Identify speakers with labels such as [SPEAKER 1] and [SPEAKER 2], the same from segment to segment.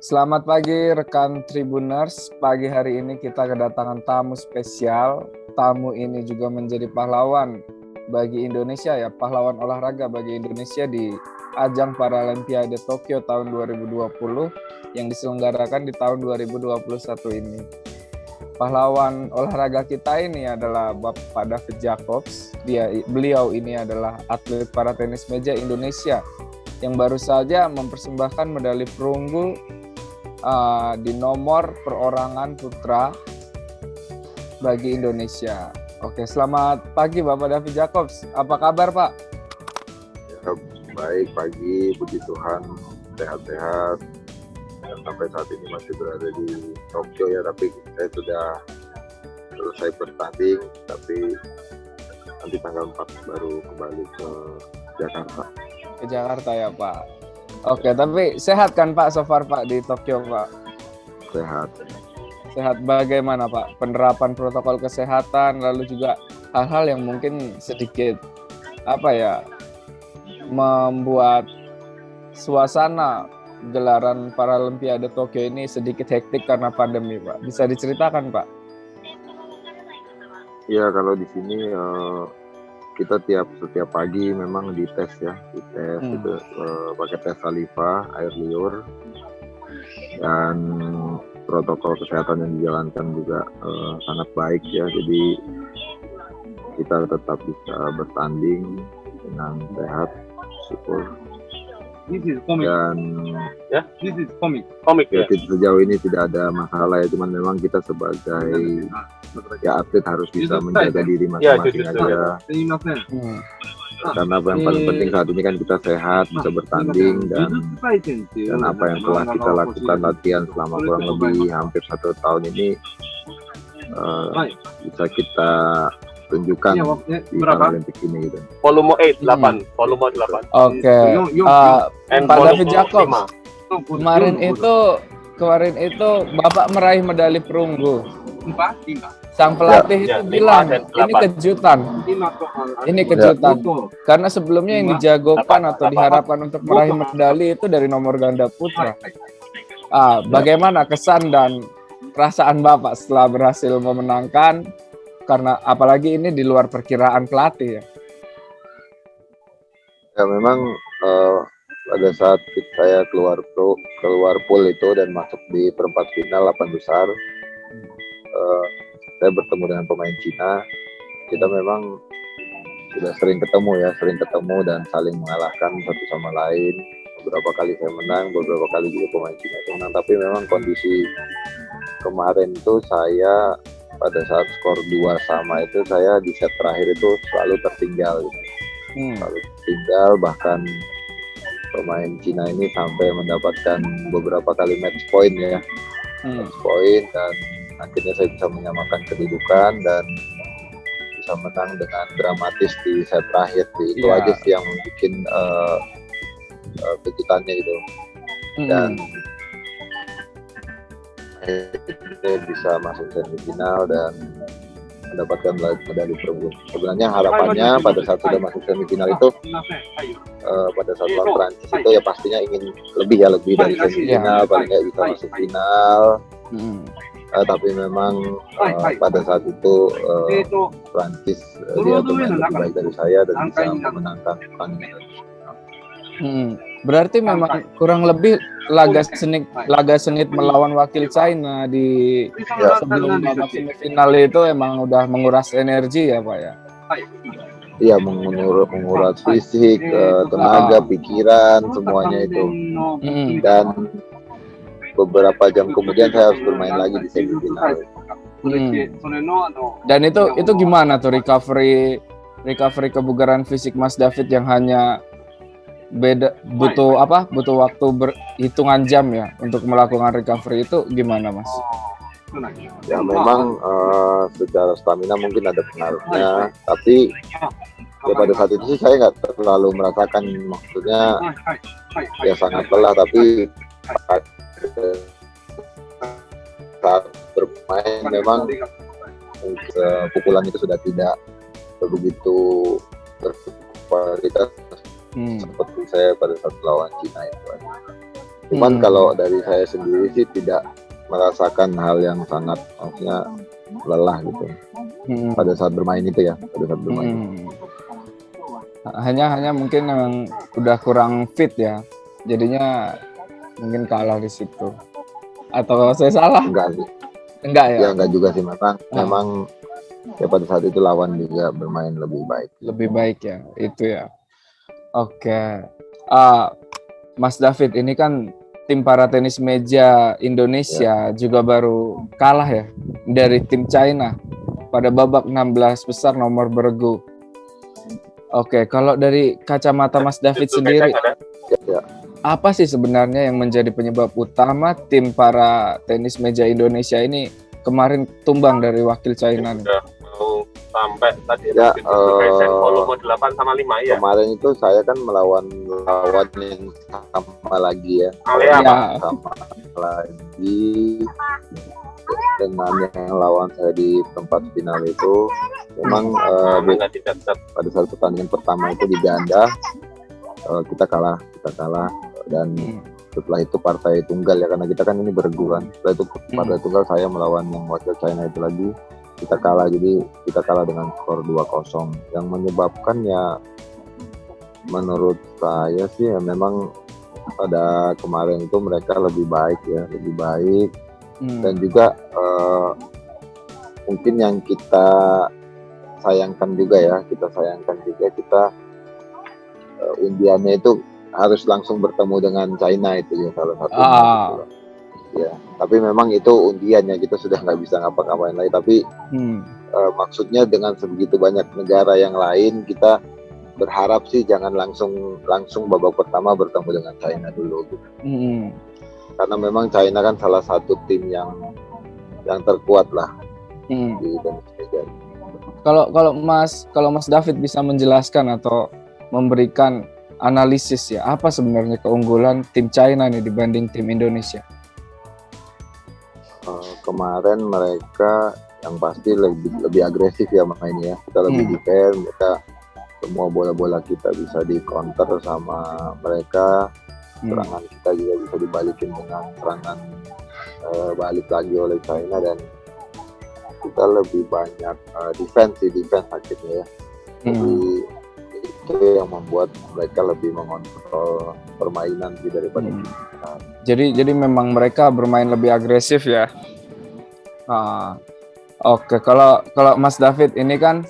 [SPEAKER 1] Selamat pagi rekan Tribuners. Pagi hari ini kita kedatangan tamu spesial. Tamu ini juga menjadi pahlawan bagi Indonesia ya, pahlawan olahraga bagi Indonesia di ajang Paralimpiade Tokyo tahun 2020 yang diselenggarakan di tahun 2021 ini. Pahlawan olahraga kita ini adalah Bapak David Jacobs. Beliau ini adalah atlet para tenis meja Indonesia yang baru saja mempersembahkan medali perunggu di nomor perorangan putra bagi Indonesia. Oke, selamat pagi Bapak David Jacobs. Apa kabar Pak?
[SPEAKER 2] Ya, baik pagi, puji Tuhan, sehat-sehat. Dan sampai saat ini masih berada di Tokyo ya, tapi saya sudah selesai bertanding, tapi nanti tanggal 4 baru kembali ke Jakarta.
[SPEAKER 1] Ke Jakarta ya Pak. Oke, tapi sehat kan Pak so far Pak di Tokyo Pak?
[SPEAKER 2] Sehat.
[SPEAKER 1] Sehat bagaimana Pak? Penerapan protokol kesehatan, lalu juga hal-hal yang mungkin sedikit membuat suasana gelaran Paralimpiade Tokyo ini sedikit hektik karena pandemi Pak. Bisa diceritakan Pak?
[SPEAKER 2] Ya, kalau di sini kita setiap pagi memang dites ya, itu pakai tes saliva, air liur, dan protokol kesehatan yang dijalankan juga sangat baik ya, jadi kita tetap bisa bertanding dengan sehat, syukur. Dan ya, sejauh ini tidak ada masalah ya, cuman memang kita sebagai ya atlet harus bisa menjaga diri masing-masing aja. Karena yang paling penting saat ini kan kita sehat, bisa bertanding, dan apa yang telah kita lakukan latihan selama kurang lebih hampir 1 tahun ini bisa kita tunjukkan di Paralimpik ini gitu.
[SPEAKER 3] Volume 8.
[SPEAKER 1] Oke. Pak David Jacobs, kemarin itu Bapak meraih medali perunggu. Sang pelatih itu bilang ini kejutan. Ini kejutan. Karena sebelumnya yang dijagokan atau diharapkan untuk meraih medali itu dari nomor ganda putra. Bagaimana kesan dan perasaan Bapak setelah berhasil memenangkan? Karena apalagi ini di luar perkiraan pelatih ya.
[SPEAKER 2] Ya memang pada saat saya keluar pool itu dan masuk di perempat final 8 besar, saya bertemu dengan pemain Cina. Kita memang sudah sering ketemu dan saling mengalahkan satu sama lain. Beberapa kali saya menang, beberapa kali juga pemain Cina itu menang. Tapi memang kondisi kemarin itu saya pada saat skor 2-2 itu saya di set terakhir itu selalu tertinggal. Selalu tertinggal, bahkan pemain Cina ini sampai mendapatkan beberapa kali match point ya. Match point, dan akhirnya saya bisa menyamakan kedudukan dan bisa menang dengan dramatis di set terakhir. Itu aja sih yang bikin kejutannya gitu. Dan akhirnya bisa masuk semifinal dan mendapatkan medali perunggu. Sebenarnya harapannya pada saat sudah masuk semifinal itu pada saat lawan Prancis itu ya pastinya ingin lebih dari semifinal, paling nggak bisa masuk final. Tapi memang pada saat itu Prancis dia bermain lebih baik dari saya dan bisa memenangkan pertandingan.
[SPEAKER 1] Berarti memang kurang lebih laga sengit melawan wakil China di sebelum babak semifinal itu emang udah menguras energi ya Pak ya?
[SPEAKER 2] Iya, menguras fisik, tenaga, pikiran, semuanya itu. Dan beberapa jam kemudian saya harus bermain lagi di semifinal.
[SPEAKER 1] Dan itu gimana tuh recovery kebugaran fisik Mas David yang hanya butuh waktu berhitungan jam ya untuk melakukan recovery, itu gimana Mas?
[SPEAKER 2] Ya memang secara stamina mungkin ada pengaruhnya, tapi ya pada saat itu sih saya nggak terlalu merasakan, maksudnya ya sangat lelah, tapi saat bermain memang pukulan itu sudah tidak begitu berkualitas seperti saya pada saat lawan Cina itu. Cuman kalau dari saya sendiri sih tidak merasakan hal yang sangat maksudnya lelah gitu pada saat bermain itu ya, pada saat bermain.
[SPEAKER 1] Hanya mungkin memang udah kurang fit ya, jadinya mungkin kalah di situ. Atau saya salah?
[SPEAKER 2] Enggak sih.
[SPEAKER 1] Enggak ya?
[SPEAKER 2] Ya enggak juga sih, memang ya pada saat itu lawan juga bermain lebih baik.
[SPEAKER 1] Lebih baik ya, itu ya. Oke. Mas David, ini kan tim para tenis meja Indonesia juga baru kalah ya dari tim China pada babak 16 besar nomor bergu. Oke, kalau dari kacamata Mas David sendiri, apa sih sebenarnya yang menjadi penyebab utama tim para tenis meja Indonesia ini kemarin tumbang dari wakil China nih?
[SPEAKER 3] Mau sampai tadi
[SPEAKER 2] ya,
[SPEAKER 3] volume 8 sama 5 ya.
[SPEAKER 2] Kemarin itu saya kan melawan yang sama lagi ya. Sama lagi dengan yang lawan saya di tempat final itu. Memang pada saat pertandingan pertama itu di ganda kita kalah dan setelah itu partai tunggal ya, karena kita kan ini beregu kan. Setelah itu partai tunggal saya melawan yang wakil China itu lagi, kita kalah, jadi kita kalah dengan skor 2-0. Yang menyebabkan ya menurut saya sih ya memang pada kemarin itu mereka lebih baik dan juga mungkin yang kita sayangkan juga kita undiannya itu harus langsung bertemu dengan China, itu ya salah satu. Ya, tapi memang itu undiannya, kita sudah nggak bisa ngapa-ngapain lagi. Tapi maksudnya dengan sebegitu banyak negara yang lain, kita berharap sih jangan langsung babak pertama bertemu dengan China dulu gitu. Karena memang China kan salah satu tim yang terkuat lah di tenis meja.
[SPEAKER 1] Kalau Mas David bisa menjelaskan atau memberikan analisis ya, apa sebenarnya keunggulan tim China nih dibanding tim Indonesia?
[SPEAKER 2] Kemarin mereka yang pasti lebih agresif ya mainnya. Kita lebih defend, mereka semua bola-bola kita bisa di counter sama mereka. Serangan kita juga bisa dibalikin dengan serangan balik lagi oleh China, dan kita lebih banyak defense akhirnya ya. Jadi itu yang membuat mereka lebih mengontrol permainan daripada kita.
[SPEAKER 1] Jadi memang mereka bermain lebih agresif ya. Oke, kalau Mas David ini kan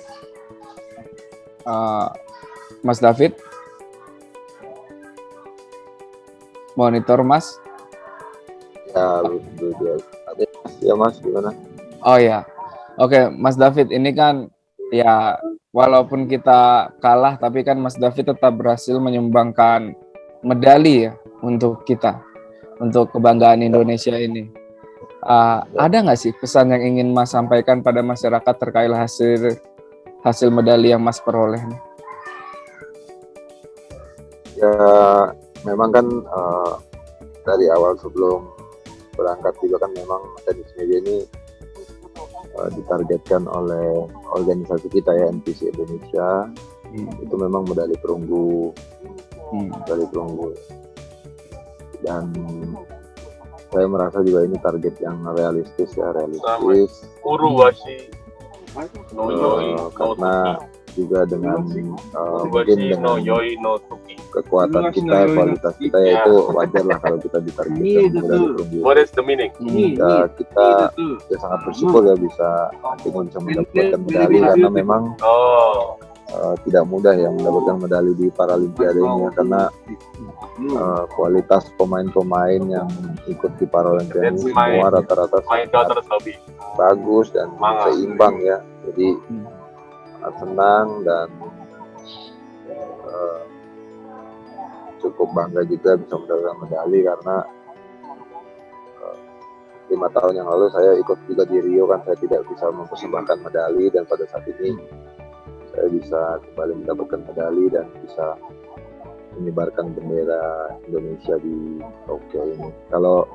[SPEAKER 1] Mas David monitor Mas.
[SPEAKER 2] Ya Mas, gimana?
[SPEAKER 1] Oh ya. Oke, Mas David ini kan ya walaupun kita kalah tapi kan Mas David tetap berhasil menyumbangkan medali ya untuk kita, untuk kebanggaan Indonesia ini. Ada nggak sih pesan yang ingin Mas sampaikan pada masyarakat terkait hasil medali yang Mas peroleh?
[SPEAKER 2] Ya memang kan dari awal sebelum berangkat juga kan memang tenis meja ini ditargetkan oleh organisasi kita ya, NPC Indonesia. Itu memang medali perunggu. Dan saya merasa juga ini target yang realistis. Karena juga dengan mungkin dengan kekuatan kita, kualitas kita, yaitu wajar lah kalau kita ditargetkan medali perunggu. Kita ya sangat bersyukur ya bisa mendapatkan medali, karena memang tidak mudah ya mendapatkan medali di Paralimpiade ini ya, karena kualitas pemain-pemain yang ikut di Paralimpiade ini semua rata-rata bagus dan seimbang ya. Jadi senang dan cukup bangga juga bisa mendapatkan medali, karena 5 tahun yang lalu saya ikut juga di Rio kan, saya tidak bisa mempersembahkan medali, dan pada saat ini saya bisa kembali mendapatkan medali dan bisa menyebarkan bendera Indonesia di Tokyo ini. Kalau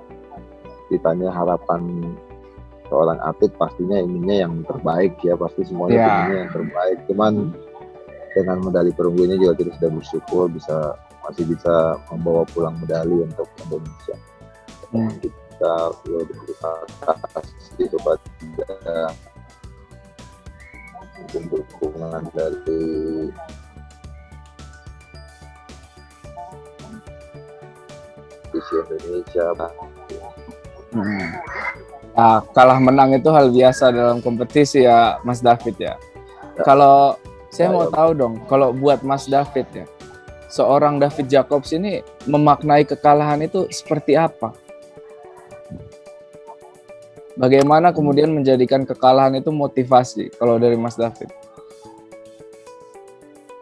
[SPEAKER 2] ditanya harapan seorang atlet, pastinya inginnya yang terbaik ya, pasti semuanya inginnya yang terbaik. Cuman dengan medali perunggu ini juga kita sudah bersyukur bisa masih bisa membawa pulang medali untuk Indonesia. Dan kita berterima kasih kepada dukungan dari visi Indonesia.
[SPEAKER 1] Nah, kalah menang itu hal biasa dalam kompetisi ya Mas David ya. Kalau saya mau tahu dong, kalau buat Mas David ya, seorang David Jacobs ini memaknai kekalahan itu seperti apa? Bagaimana kemudian menjadikan kekalahan itu motivasi kalau dari Mas David?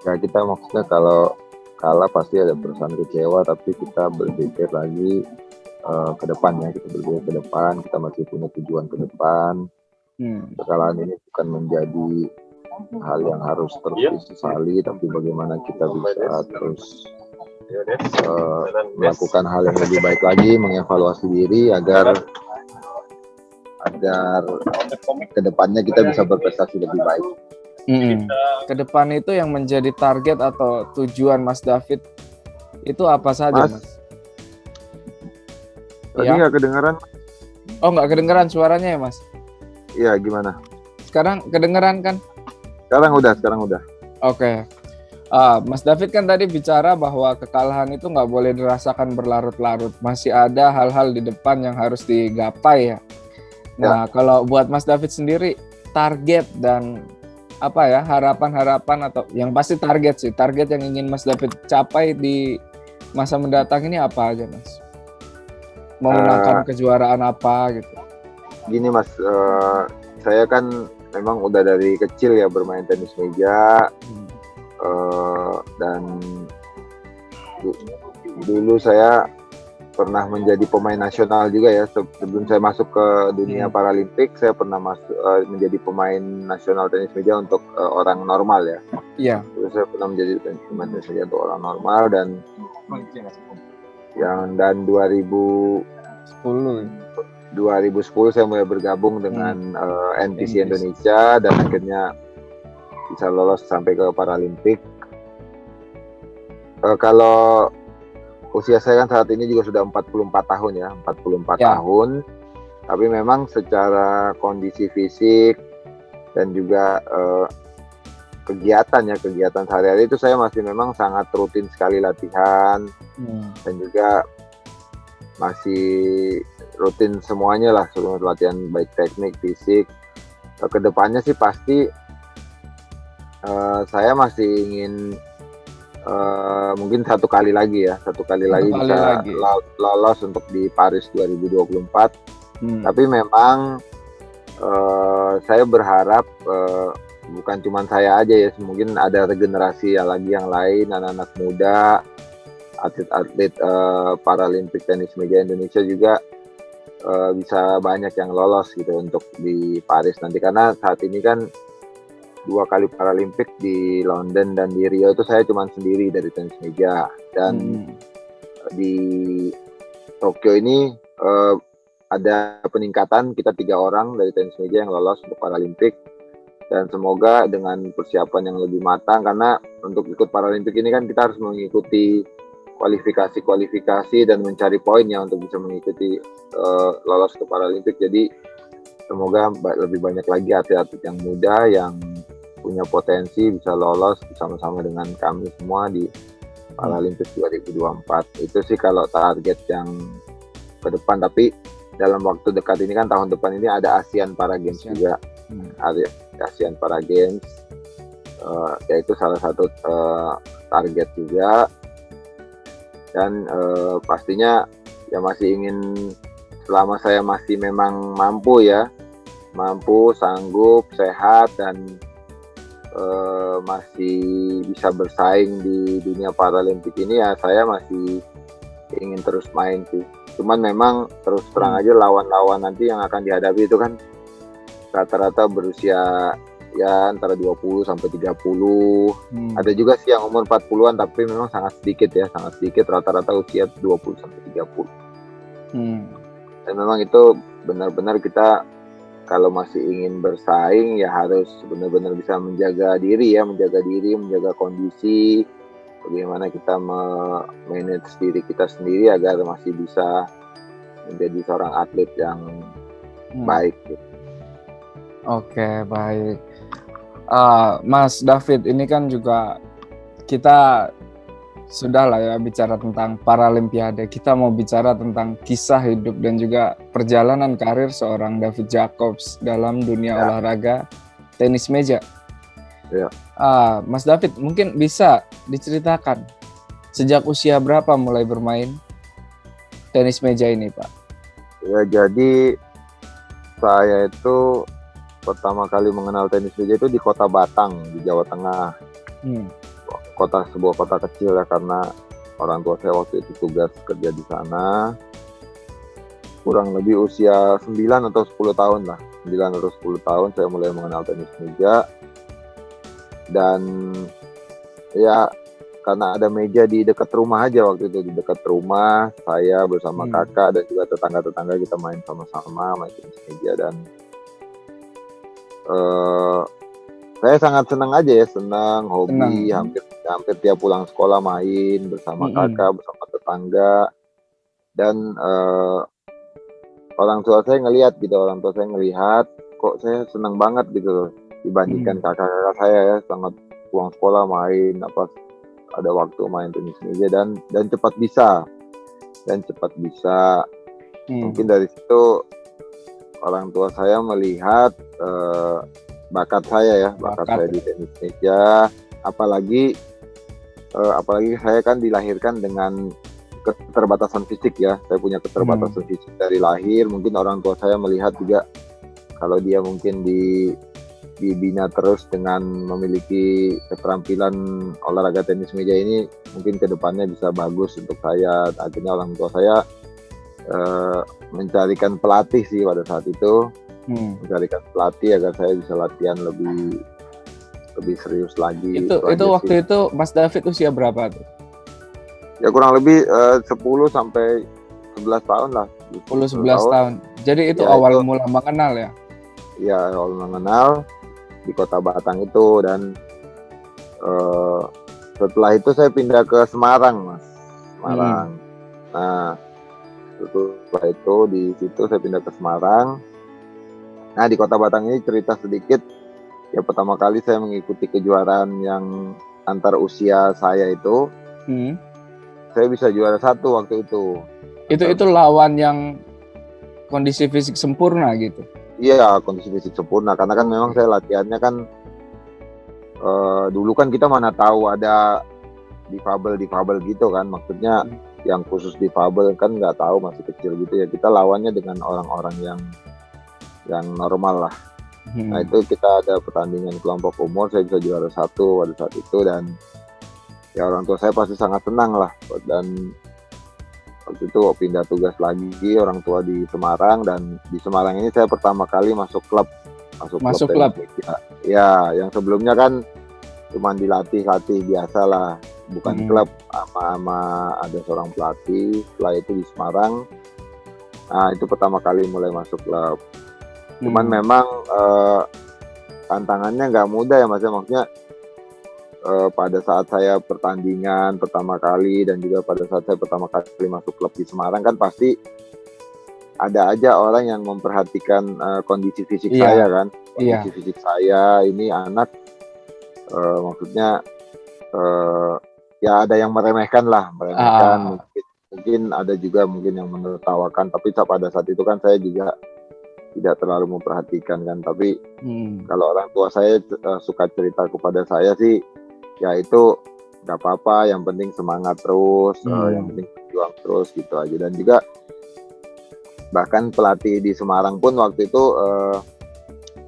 [SPEAKER 2] Ya kita maksudnya kalau kalah pasti ada perasaan kecewa, tapi kita berpikir lagi ke depannya, kita berpikir ke depan, kita masih punya tujuan ke depan. Kekalahan ini bukan menjadi hal yang harus terus disesali, tapi bagaimana kita bisa terus melakukan hal yang lebih baik lagi, mengevaluasi diri agar kedepannya kita bisa berprestasi lebih baik.
[SPEAKER 1] Kedepan itu yang menjadi target atau tujuan Mas David itu apa saja, Mas?
[SPEAKER 2] Tadi nggak kedengeran?
[SPEAKER 1] Oh, nggak kedengeran suaranya ya, Mas?
[SPEAKER 2] Iya, gimana?
[SPEAKER 1] Sekarang kedengeran kan?
[SPEAKER 2] Sekarang udah.
[SPEAKER 1] Oke. Mas David kan tadi bicara bahwa kekalahan itu nggak boleh dirasakan berlarut-larut. Masih ada hal-hal di depan yang harus digapai ya. Nah, kalau buat Mas David sendiri, target dan harapan-harapan atau yang pasti target yang ingin Mas David capai di masa mendatang ini apa aja, Mas? Memenangkan kejuaraan apa gitu?
[SPEAKER 2] Gini Mas, saya kan memang udah dari kecil ya bermain tenis meja, dan dulu saya pernah menjadi pemain nasional juga ya. Sebelum saya masuk ke dunia Paralimpik, saya pernah menjadi pemain nasional tenis meja untuk orang normal ya.
[SPEAKER 1] Iya.
[SPEAKER 2] Terus saya pernah menjadi pemain tenis meja untuk orang normal dan 2010 saya mulai bergabung dengan NTC Indonesia dan akhirnya bisa lolos sampai ke Paralimpik. Kalau usia saya kan saat ini juga sudah 44 tahun ya, 44 tahun. Tapi memang secara kondisi fisik dan juga kegiatan sehari-hari itu saya masih memang sangat rutin sekali latihan dan juga masih rutin semuanya lah, seluruh latihan baik teknik, fisik. Kedepannya sih pasti saya masih ingin mungkin satu kali lagi bisa lolos untuk di Paris 2024. Tapi memang saya berharap bukan cuma saya aja ya, mungkin ada regenerasi lagi yang lain, anak-anak muda, atlet-atlet Paralimpik tenis meja Indonesia juga bisa banyak yang lolos gitu untuk di Paris nanti, karena saat ini kan 2 kali Paralimpik di London dan di Rio itu saya cuma sendiri dari tenis meja, dan di Tokyo ini ada peningkatan, kita 3 orang dari tenis meja yang lolos untuk Paralimpik, dan semoga dengan persiapan yang lebih matang, karena untuk ikut Paralimpik ini kan kita harus mengikuti kualifikasi dan mencari poin ya untuk bisa mengikuti lolos ke Paralimpik. Jadi semoga lebih banyak lagi atlet-atlet yang muda yang punya potensi bisa lolos bersama-sama dengan kami semua di Paralimpik 2024. Itu sih kalau target yang ke depan. Tapi dalam waktu dekat ini kan, tahun depan ini ada ASEAN Para Games juga. Ada ASEAN Para Games, yaitu salah satu target juga. Dan pastinya ya masih ingin, selama saya masih memang mampu, sanggup, sehat, dan masih bisa bersaing di dunia Paralimpik ini ya, saya masih ingin terus main sih. Cuman memang terus terang aja, lawan-lawan nanti yang akan dihadapi itu kan rata-rata berusia ya antara 20 sampai 30. Ada juga sih yang umur 40-an, tapi memang sangat sedikit, rata-rata usia 20 sampai 30. Dan memang itu benar-benar kita kalau masih ingin bersaing ya harus benar-benar bisa menjaga diri, menjaga kondisi, bagaimana kita manage diri kita sendiri agar masih bisa menjadi seorang atlet yang baik gitu.
[SPEAKER 1] Oke, baik. Mas David, ini kan juga kita sudah lah ya bicara tentang Paralimpiade. Kita mau bicara tentang kisah hidup dan juga perjalanan karir seorang David Jacobs dalam dunia olahraga tenis meja.
[SPEAKER 2] Ya.
[SPEAKER 1] Mas David, mungkin bisa diceritakan sejak usia berapa mulai bermain tenis meja ini, Pak?
[SPEAKER 2] Ya, jadi saya itu pertama kali mengenal tenis meja itu di Kota Batang, di Jawa Tengah. Sebuah kota kecil ya, karena orang tua saya waktu itu tugas kerja di sana. Kurang lebih usia 9 atau 10 tahun lah. 9 atau 10 tahun saya mulai mengenal tenis meja. Dan ya karena ada meja di dekat rumah aja waktu itu, di dekat rumah saya bersama kakak dan juga tetangga-tetangga kita main sama-sama main tenis meja. Dan saya sangat senang aja ya, senang, hobi, hampir tiap pulang sekolah main bersama kakak, bersama tetangga. Dan orang tua saya ngelihat kok saya senang banget gitu dibandingkan kakak-kakak saya ya, sangat pulang sekolah main, ada waktu main tenis meja dan cepat bisa. Mungkin dari situ orang tua saya melihat bakat saya di tenis meja, apalagi saya kan dilahirkan dengan keterbatasan fisik ya. Saya punya keterbatasan fisik dari lahir. Mungkin orang tua saya melihat juga kalau dia mungkin dibina terus dengan memiliki keterampilan olahraga tenis meja ini, mungkin kedepannya bisa bagus untuk saya. Akhirnya orang tua saya mencarikan pelatih sih pada saat itu. Mencarikan pelatih agar saya bisa latihan lebih serius lagi.
[SPEAKER 1] Itu waktu itu Mas David usia berapa tuh?
[SPEAKER 2] Ya kurang lebih 10 sampai 11 tahun lah.
[SPEAKER 1] 10-11 tahun. Jadi itu ya, awal mula mengenal ya?
[SPEAKER 2] Ya, awal mengenal di Kota Batang itu. Dan setelah itu saya pindah ke Semarang, Mas. Nah, setelah itu di situ saya pindah ke Semarang. Nah, di Kota Batang ini cerita sedikit. Ya, pertama kali saya mengikuti kejuaraan yang antar usia saya itu. Saya bisa juara 1 waktu itu.
[SPEAKER 1] Itu lawan yang kondisi fisik sempurna gitu?
[SPEAKER 2] Iya, kondisi fisik sempurna. Karena kan memang saya latihannya kan dulu kan kita mana tahu ada difabel gitu kan. Maksudnya yang khusus difabel kan nggak tahu, masih kecil gitu ya. Kita lawannya dengan orang-orang yang normal lah. Nah, itu kita ada pertandingan kelompok umur, saya bisa juara 1 pada saat itu. Dan ya orang tua saya pasti sangat senang lah. Dan waktu itu pindah tugas lagi, orang tua di Semarang. Dan di Semarang ini saya pertama kali masuk klub. Ya, yang sebelumnya kan cuma dilatih biasa lah, bukan klub, sama ada seorang pelatih. Setelah itu di Semarang, nah itu pertama kali mulai masuk klub. Cuman memang tantangannya nggak mudah ya, Mas. Maksudnya pada saat saya pertandingan pertama kali dan juga pada saat saya pertama kali masuk klub di Semarang kan pasti ada aja orang yang memperhatikan kondisi fisik saya kan. Kondisi fisik saya ini anak, maksudnya ya ada yang meremehkan. Mungkin ada juga mungkin yang menertawakan, tapi pada saat itu kan saya juga tidak terlalu memperhatikan kan. Tapi kalau orang tua saya suka cerita kepada saya sih, ya itu nggak apa-apa, yang penting semangat terus, yang penting berjuang terus gitu aja. Dan juga bahkan pelatih di Semarang pun waktu itu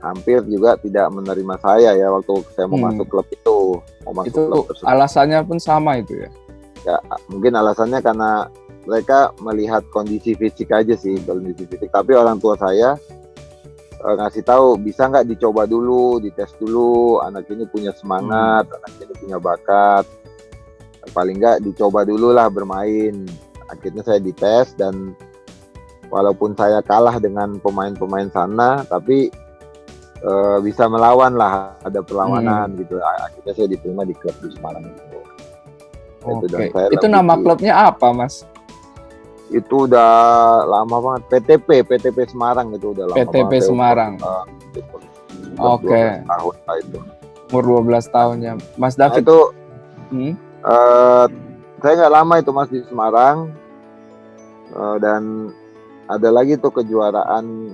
[SPEAKER 2] hampir juga tidak menerima saya ya waktu saya mau masuk klub itu. Klub
[SPEAKER 1] alasannya pun sama itu ya?
[SPEAKER 2] Ya mungkin alasannya karena mereka melihat kondisi fisik aja sih, kondisi fisik. Tapi orang tua saya ngasih tahu, bisa nggak dicoba dulu, dites dulu, anak ini punya semangat, anak ini punya bakat, paling nggak dicoba dulu lah bermain. Akhirnya saya dites, dan walaupun saya kalah dengan pemain-pemain sana, tapi bisa melawan lah, ada perlawanan gitu. Akhirnya saya diterima di klub di Semarang itu. Itu dan
[SPEAKER 1] Oke.
[SPEAKER 2] saya
[SPEAKER 1] Itu
[SPEAKER 2] lebih
[SPEAKER 1] nama klubnya apa, Mas?
[SPEAKER 2] itu udah lama banget. PTP Semarang itu udah lama
[SPEAKER 1] PTP
[SPEAKER 2] banget.
[SPEAKER 1] Semarang.
[SPEAKER 2] Gitu.
[SPEAKER 1] Oke.
[SPEAKER 2] 12 tahun lah itu.
[SPEAKER 1] Umur 12 tahunnya. Mas
[SPEAKER 2] Nah
[SPEAKER 1] David.
[SPEAKER 2] itu
[SPEAKER 1] Hmm?
[SPEAKER 2] saya nggak lama itu Mas di Semarang. Dan ada lagi tuh kejuaraan,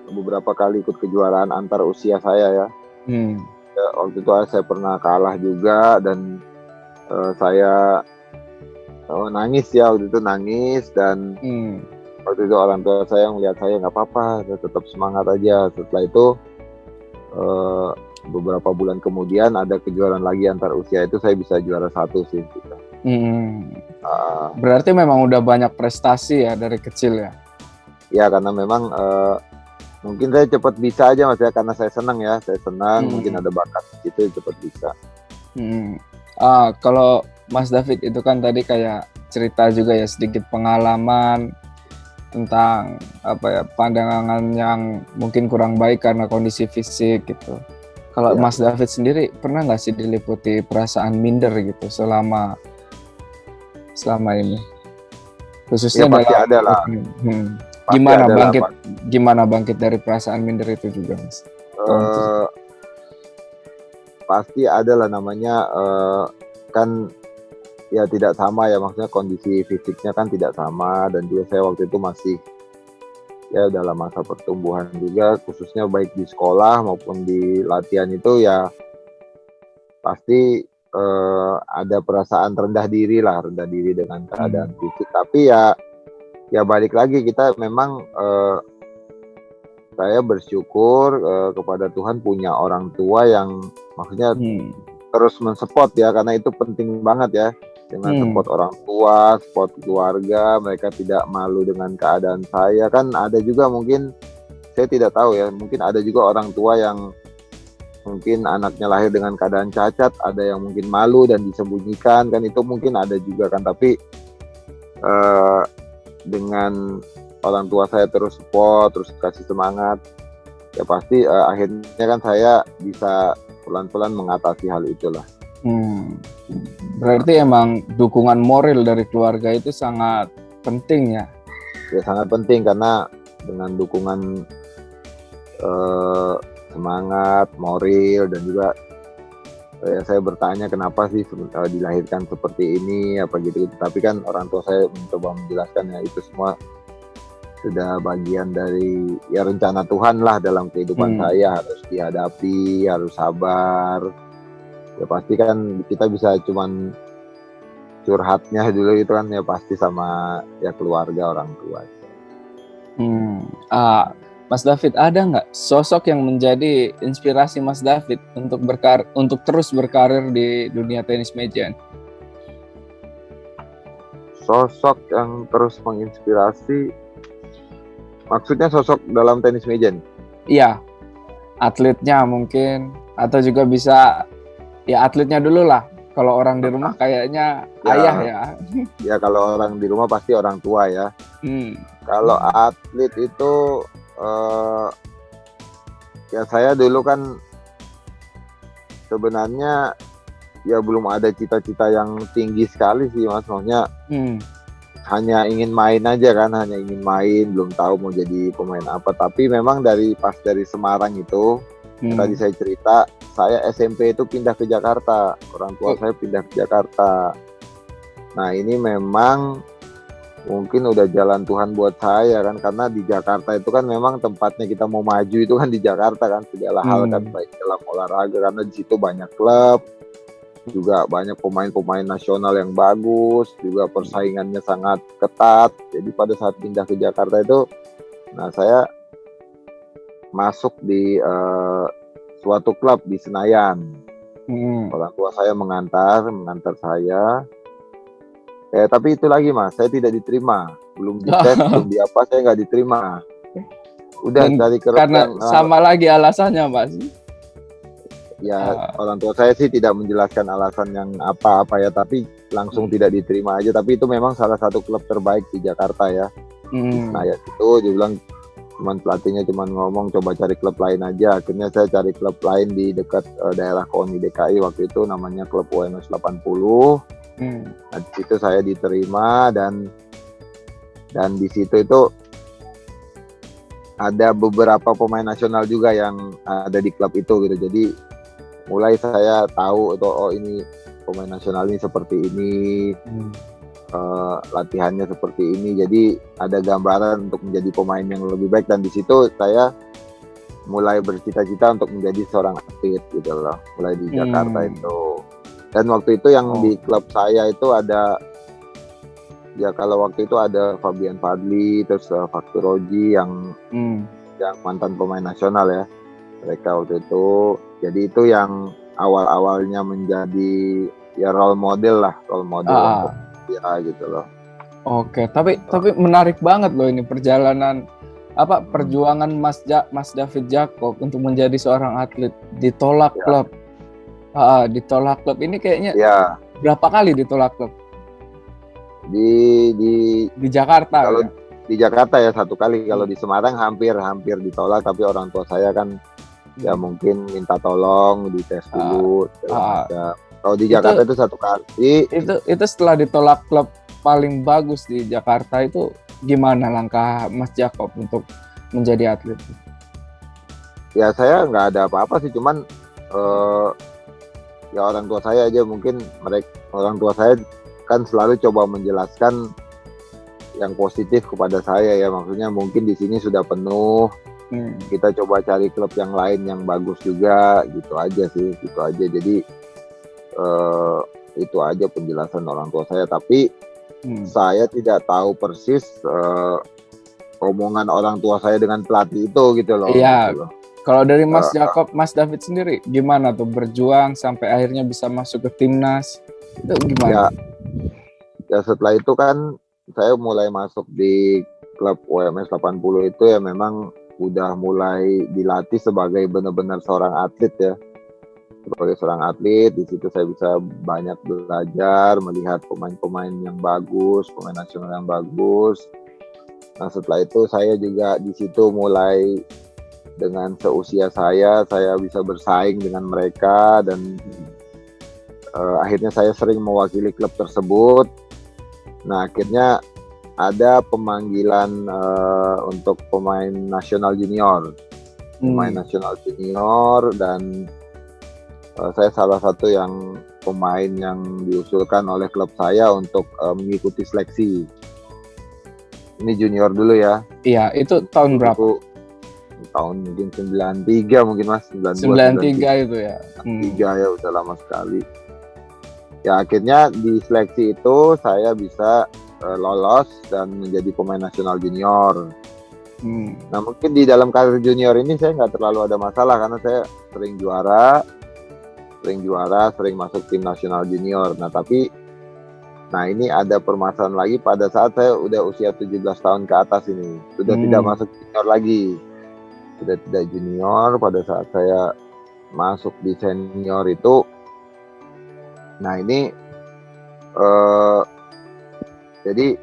[SPEAKER 2] beberapa kali ikut kejuaraan antar usia saya ya. Ya, waktu itu saya pernah kalah juga dan saya nangis ya, waktu itu nangis dan waktu itu orang tua saya melihat saya nggak apa-apa, tetap semangat aja. Setelah itu beberapa bulan kemudian ada kejuaraan lagi antar usia, itu saya bisa juara 1 sih gitu.
[SPEAKER 1] Berarti memang udah banyak prestasi ya dari kecil ya?
[SPEAKER 2] Ya karena memang mungkin saya cepat bisa aja Mas ya, karena saya senang ya, mungkin ada bakat gitu cepat bisa.
[SPEAKER 1] Kalau Mas David itu kan tadi kayak cerita juga ya sedikit pengalaman tentang apa ya, pandangan yang mungkin kurang baik karena kondisi fisik gitu. Kalau
[SPEAKER 2] Ya.
[SPEAKER 1] Mas David sendiri pernah nggak sih diliputi perasaan minder gitu selama ini? Khususnya
[SPEAKER 2] Ya pasti ada lah.
[SPEAKER 1] Gimana bangkit dari perasaan minder itu juga, Mas?
[SPEAKER 2] Pasti ada lah namanya, kan ya tidak sama ya, maksudnya kondisi fisiknya kan tidak sama, dan juga saya waktu itu masih ya dalam masa pertumbuhan juga, khususnya baik di sekolah maupun di latihan itu ya pasti ada perasaan rendah diri dengan keadaan fisik. Tapi ya balik lagi, kita memang saya bersyukur kepada Tuhan punya orang tua yang maksudnya terus mensupport ya, karena itu penting banget ya, dengan support orang tua, support keluarga, mereka tidak malu dengan keadaan saya. Kan ada juga mungkin, saya tidak tahu ya, mungkin ada juga orang tua yang mungkin anaknya lahir dengan keadaan cacat, ada yang mungkin malu dan disembunyikan, kan itu mungkin ada juga kan. Tapi dengan orang tua saya terus support, terus kasih semangat, ya pasti akhirnya kan saya bisa pelan-pelan mengatasi hal itulah.
[SPEAKER 1] Berarti emang dukungan moral dari keluarga itu sangat penting ya?
[SPEAKER 2] Ya sangat penting, karena dengan dukungan semangat, moral, dan juga saya bertanya kenapa sih dilahirkan seperti ini, apa gitu. Tapi kan orang tua saya mencoba menjelaskan ya itu semua sudah bagian dari ya rencana Tuhan lah dalam kehidupan saya, harus dihadapi, harus sabar. Ya pasti kan kita bisa cuman curhatnya dulu itu kan ya pasti sama ya keluarga, orang tua.
[SPEAKER 1] Mas David, ada nggak sosok yang menjadi inspirasi Mas David untuk terus berkarir di dunia tenis meja?
[SPEAKER 2] Sosok yang terus menginspirasi, maksudnya sosok dalam tenis meja nih?
[SPEAKER 1] Iya, atletnya mungkin, atau juga bisa ya atletnya dulu lah. Kalau orang di rumah kayaknya ayah ya.
[SPEAKER 2] Ya kalau orang di rumah pasti orang tua ya. Kalau atlet itu ya saya dulu kan sebenarnya ya belum ada cita-cita yang tinggi sekali sih Mas, maksudnya hanya ingin main aja kan, belum tahu mau jadi pemain apa. Tapi memang dari Semarang itu tadi saya cerita, saya SMP itu pindah ke Jakarta, orang tua saya pindah ke Jakarta. Nah ini memang mungkin udah jalan Tuhan buat saya kan, karena di Jakarta itu kan memang tempatnya kita mau maju itu kan di Jakarta kan, segala hal kan, baik dalam olahraga, karena di situ banyak klub, juga banyak pemain-pemain nasional yang bagus, juga persaingannya sangat ketat. Jadi pada saat pindah ke Jakarta itu, nah saya masuk di suatu klub di Senayan. Orang tua saya mengantar saya. Tapi itu lagi Mas, saya tidak diterima, belum dites, belum di apa, saya nggak diterima. Udah dari
[SPEAKER 1] karena sama lagi alasannya Mas.
[SPEAKER 2] Ya orang tua saya sih tidak menjelaskan alasan yang apa-apa ya, tapi langsung tidak diterima aja. Tapi itu memang salah satu klub terbaik di Jakarta ya. Nah ya itu dia bilang, pelatihnya ngomong coba cari klub lain aja. Akhirnya saya cari klub lain di dekat daerah KONI DKI waktu itu, namanya klub UNS 80. Nah, di situ saya diterima dan di situ itu ada beberapa pemain nasional juga yang ada di klub itu gitu. Jadi mulai saya tahu itu, oh ini pemain nasional ini seperti ini, latihannya seperti ini. Jadi ada gambaran untuk menjadi pemain yang lebih baik, dan di situ saya mulai bercita-cita untuk menjadi seorang atlet gitu loh. Mulai di Jakarta itu. Dan waktu itu yang di klub saya itu ada, ya kalau waktu itu ada Fabian Fadli, terus Faktur Roji yang mantan pemain nasional ya. Mereka waktu itu, jadi itu yang awal-awalnya menjadi ya role model untuk dia gitu loh.
[SPEAKER 1] Oke, tapi menarik banget loh ini perjalanan perjuangan Mas David Jacob untuk menjadi seorang atlet. Ditolak klub. Ditolak klub ini kayaknya berapa kali ditolak klub?
[SPEAKER 2] Di
[SPEAKER 1] Jakarta.
[SPEAKER 2] Kalau di Jakarta ya satu kali, kalau di Semarang hampir ditolak, tapi orang tua saya kan ya mungkin minta tolong dites dulu. Kalau di Jakarta itu satu kali.
[SPEAKER 1] Itu setelah ditolak klub paling bagus di Jakarta, itu gimana langkah Mas Jacob untuk menjadi atlet?
[SPEAKER 2] Ya saya nggak ada apa-apa sih, cuman ya orang tua saya aja, mungkin orang tua saya kan selalu coba menjelaskan yang positif kepada saya ya, maksudnya mungkin di sini sudah penuh, kita coba cari klub yang lain yang bagus juga, gitu aja sih, gitu aja. Jadi itu aja penjelasan orang tua saya, tapi saya tidak tahu persis omongan orang tua saya dengan pelatih itu gitu loh.
[SPEAKER 1] Iya.
[SPEAKER 2] Gitu loh.
[SPEAKER 1] Kalau dari Mas Jacob, Mas David sendiri gimana tuh berjuang sampai akhirnya bisa masuk ke timnas? Itu gimana?
[SPEAKER 2] Ya setelah itu kan saya mulai masuk di klub UMS 80 itu ya, memang udah mulai dilatih sebagai benar-benar seorang atlet ya. Sebagai seorang atlet, di situ saya bisa banyak belajar, melihat pemain-pemain yang bagus, pemain nasional yang bagus. Nah setelah itu saya juga di situ mulai, dengan seusia saya bisa bersaing dengan mereka, dan akhirnya saya sering mewakili klub tersebut. Nah akhirnya ada pemanggilan untuk pemain nasional junior, dan saya salah satu yang pemain yang diusulkan oleh klub saya untuk mengikuti seleksi. Ini junior dulu ya.
[SPEAKER 1] Iya, itu tahun berapa?
[SPEAKER 2] Tahun mungkin 93 mungkin Mas,
[SPEAKER 1] 93 itu ya.
[SPEAKER 2] 93 ya, udah lama sekali. Ya akhirnya di seleksi itu saya bisa lolos dan menjadi pemain nasional junior. Nah mungkin di dalam karir junior ini saya nggak terlalu ada masalah, karena saya sering juara, sering masuk tim nasional junior. Nah tapi, ini ada permasalahan lagi pada saat saya udah usia 17 tahun ke atas ini, sudah tidak masuk junior lagi, sudah tidak junior. Pada saat saya masuk di senior itu, nah ini jadi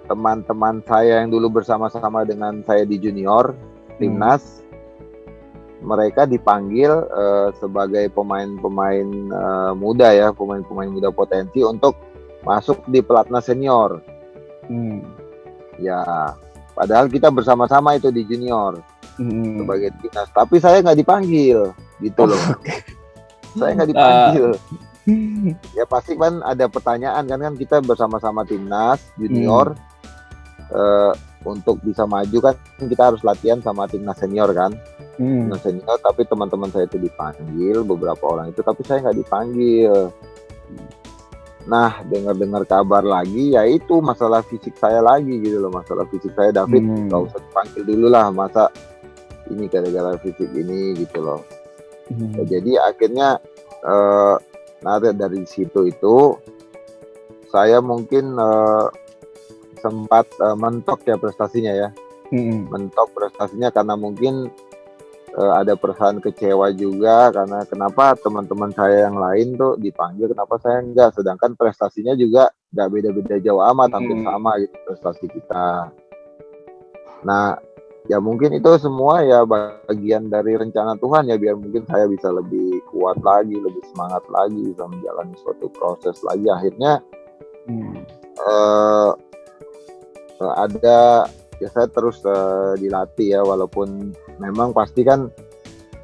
[SPEAKER 2] teman-teman saya yang dulu bersama-sama dengan saya di junior timnas, mereka dipanggil sebagai pemain-pemain muda ya, pemain-pemain muda potensi untuk masuk di pelatnas senior. Ya, padahal kita bersama-sama itu di junior sebagai timnas, tapi saya nggak dipanggil, gitu loh. Saya nggak dipanggil. Ya pasti kan ada pertanyaan kan kita bersama-sama timnas junior, untuk bisa maju kan kita harus latihan sama timnas senior kan. Timnas senior, tapi teman-teman saya itu dipanggil, beberapa orang itu, tapi saya nggak dipanggil. Nah dengar kabar lagi, yaitu masalah fisik saya lagi gitu loh, masalah fisik saya. David nggak usah dipanggil dulu lah, masa ini gara-gara fisik ini gitu loh. Jadi akhirnya dari situ itu saya mungkin sempat mentok ya prestasinya ya, mentok prestasinya karena mungkin ada perasaan kecewa juga, karena kenapa teman-teman saya yang lain tuh dipanggil, kenapa saya enggak, sedangkan prestasinya juga nggak beda-beda jauh amat, hampir sama gitu prestasi kita. Nah ya mungkin itu semua ya bagian dari rencana Tuhan ya, biar mungkin saya bisa lebih kuat kuat lagi, lebih semangat lagi, bisa menjalani suatu proses lagi. Akhirnya ada ya saya terus dilatih ya, walaupun memang pasti kan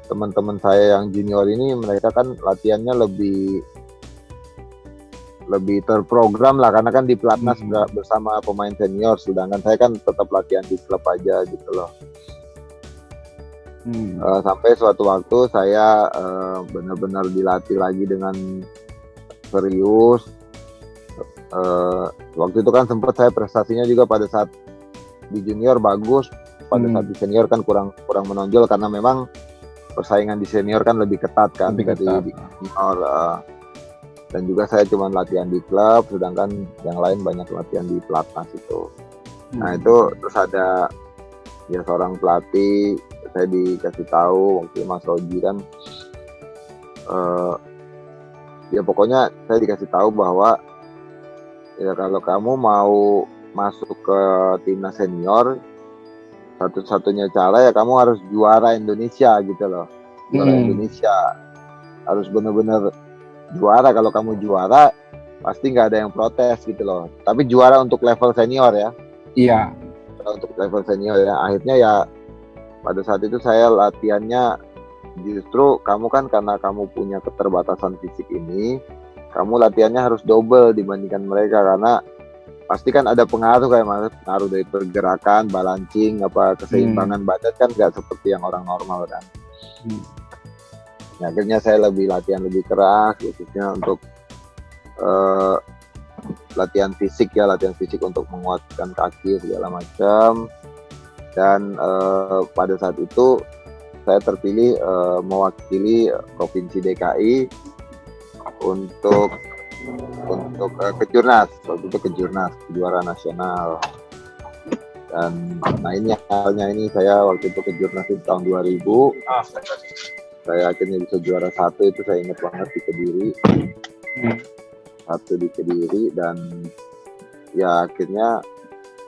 [SPEAKER 2] teman-teman saya yang junior ini mereka kan latihannya lebih terprogram lah, karena kan di pelatnas bersama pemain senior, sedangkan saya kan tetap latihan di klub aja gitu loh. Sampai suatu waktu saya benar-benar dilatih lagi dengan serius. Waktu itu kan sempat saya prestasinya juga pada saat di junior bagus, pada saat di senior kan kurang menonjol, karena memang persaingan di senior kan lebih ketat kan di junior. Dan juga saya cuma latihan di klub, sedangkan yang lain banyak latihan di pelatnas itu. Nah itu terus ada ya seorang pelatih, saya dikasih tahu waktu Mas Roji kan, ya pokoknya saya dikasih tahu bahwa ya kalau kamu mau masuk ke timnas senior, satu-satunya cara ya kamu harus juara Indonesia gitu loh. Juara Indonesia harus benar-benar juara. Kalau kamu juara pasti nggak ada yang protes gitu loh. Tapi juara untuk level senior ya.
[SPEAKER 1] Iya.
[SPEAKER 2] Untuk level senior ya. Akhirnya ya pada saat itu saya latihannya justru kamu kan, karena kamu punya keterbatasan fisik ini, kamu latihannya harus double dibandingkan mereka, karena pasti kan ada pengaruh kayak pengaruh dari pergerakan, balancing, keseimbangan badan kan nggak seperti yang orang normal kan. Nah, akhirnya saya latihan lebih keras, khususnya untuk latihan fisik untuk menguatkan kaki segala macam. Dan pada saat itu saya terpilih mewakili Provinsi DKI untuk kejurnas, waktu itu kejurnas, juara nasional. Dan nah ini halnya ini saya waktu itu kejurnas itu tahun 2000. Saya akhirnya bisa juara 1, itu saya ingat banget, di Kediri. 1 di Kediri, dan ya akhirnya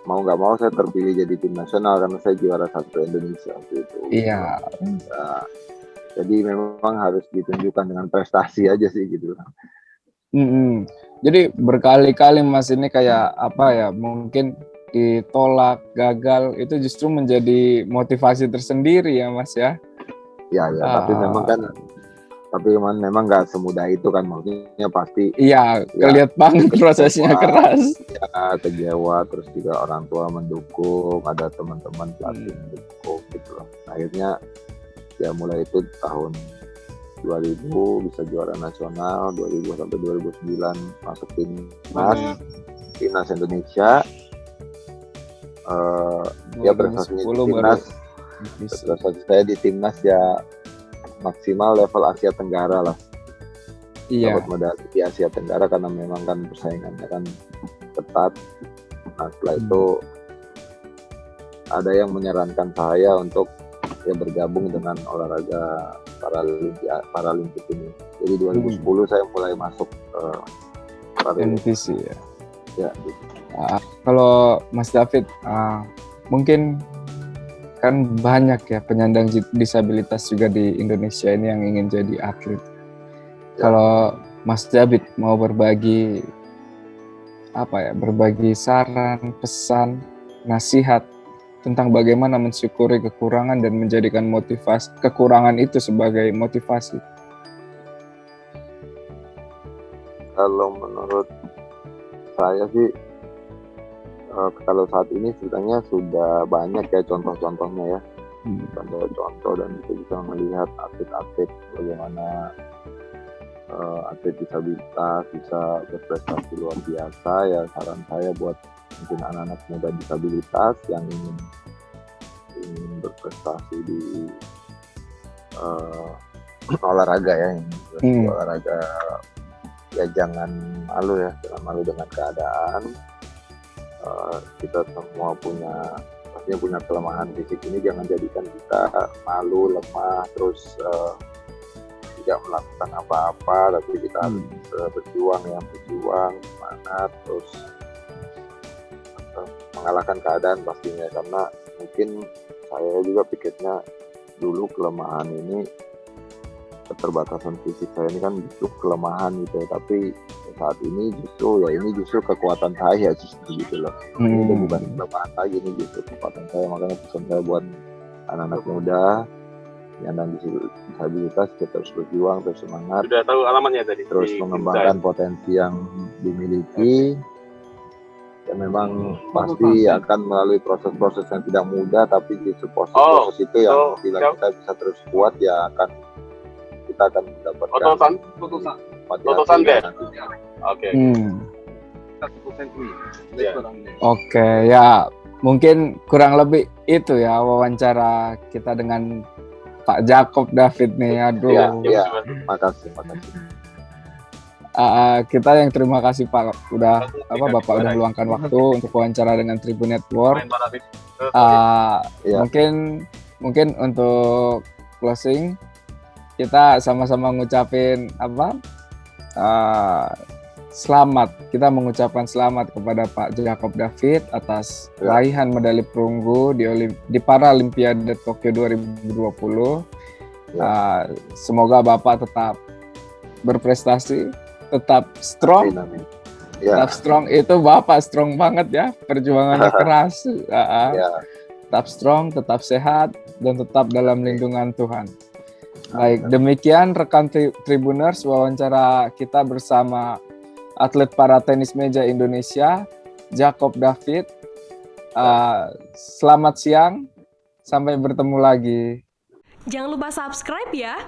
[SPEAKER 2] mau nggak mau saya terpilih jadi tim nasional karena saya juara 1 Indonesia waktu itu.
[SPEAKER 1] Iya.
[SPEAKER 2] Nah, jadi memang harus ditunjukkan dengan prestasi aja sih gitu.
[SPEAKER 1] Jadi berkali-kali Mas ini kayak apa ya, mungkin ditolak, gagal, itu justru menjadi motivasi tersendiri ya Mas ya.
[SPEAKER 2] Ya, tapi memang memang nggak semudah itu kan, maksudnya pasti.
[SPEAKER 1] Iya, kelihatan banget prosesnya keras.
[SPEAKER 2] Ya, kecewa, terus juga orang tua mendukung, ada teman-teman pelatih mendukung gitu loh. Akhirnya ya mulai itu tahun 2000 bisa juara nasional, 2000 sampai 2009 masuk timnas Indonesia. Ya prestasinya di timnas, prestasi saya di timnas ya maksimal level Asia Tenggara lah.
[SPEAKER 1] Iya.
[SPEAKER 2] Dapat medali di Asia Tenggara karena memang kan persaingannya kan ketat. Nah setelah itu ada yang menyarankan saya untuk ya bergabung dengan olahraga paralimpik ini. Jadi 2010 saya mulai masuk
[SPEAKER 1] NPC ya.
[SPEAKER 2] Ya. Gitu.
[SPEAKER 1] Kalau Mas David, mungkin kan banyak ya penyandang disabilitas juga di Indonesia ini yang ingin jadi atlet. Ya. Kalau Mas David mau berbagi saran, pesan, nasihat tentang bagaimana mensyukuri kekurangan dan menjadikan kekurangan itu sebagai motivasi.
[SPEAKER 2] Kalau menurut saya sih, kalau saat ini sebenarnya sudah banyak ya contoh-contohnya ya, contoh-contoh, dan kita bisa melihat atlet-atlet bagaimana atlet disabilitas bisa berprestasi luar biasa. Ya saran saya buat mungkin anak-anak muda disabilitas yang ingin berprestasi di olahraga ya, olahraga, ya jangan malu dengan keadaan. Kita semua pastinya punya kelemahan fisik ini, jangan jadikan kita malu, lemah, terus tidak melakukan apa-apa, tapi kita harus berjuang, semangat, terus mengalahkan keadaan pastinya. Karena mungkin saya juga pikirnya dulu kelemahan ini keterbatasan fisik saya ini kan justru kelemahan gitu ya, tapi saat ini justru kekuatan saya justru gitu loh. Ini udah bukan kelemahan lagi, ini justru kekuatan saya. Makanya pesan saya buat anak-anak muda penyandang disabilitas, kita terus berjuang, terus semangat,
[SPEAKER 3] Sudah tahu alamatnya tadi.
[SPEAKER 2] terus mengembangkan potensi yang dimiliki. Ya memang pasti akan melalui proses-proses yang tidak mudah, tapi justru proses-proses itu yang bila kita bisa terus kuat ya kita akan mendapatkan
[SPEAKER 3] putusan deh. Oke.
[SPEAKER 1] Oke, ya mungkin kurang lebih itu ya wawancara kita dengan Pak Jacob David nih. Aduh.
[SPEAKER 2] Ya, makasih.
[SPEAKER 1] Kita yang terima kasih Pak Bapak udah meluangkan waktu untuk wawancara dengan Tribun Network. Mungkin untuk closing kita sama-sama ngucapin selamat. Kita mengucapkan selamat kepada Pak Jacob David atas raihan medali perunggu di Paralimpiade Tokyo 2020. Semoga Bapak tetap berprestasi, tetap strong. Tetap strong, itu Bapak strong banget ya, perjuangannya keras. Tetap strong, tetap sehat, dan tetap dalam lindungan Tuhan. Baik, demikian rekan Tribuners wawancara kita bersama atlet para tenis meja Indonesia, Jacob David. Selamat siang, sampai bertemu lagi.
[SPEAKER 4] Jangan lupa subscribe ya.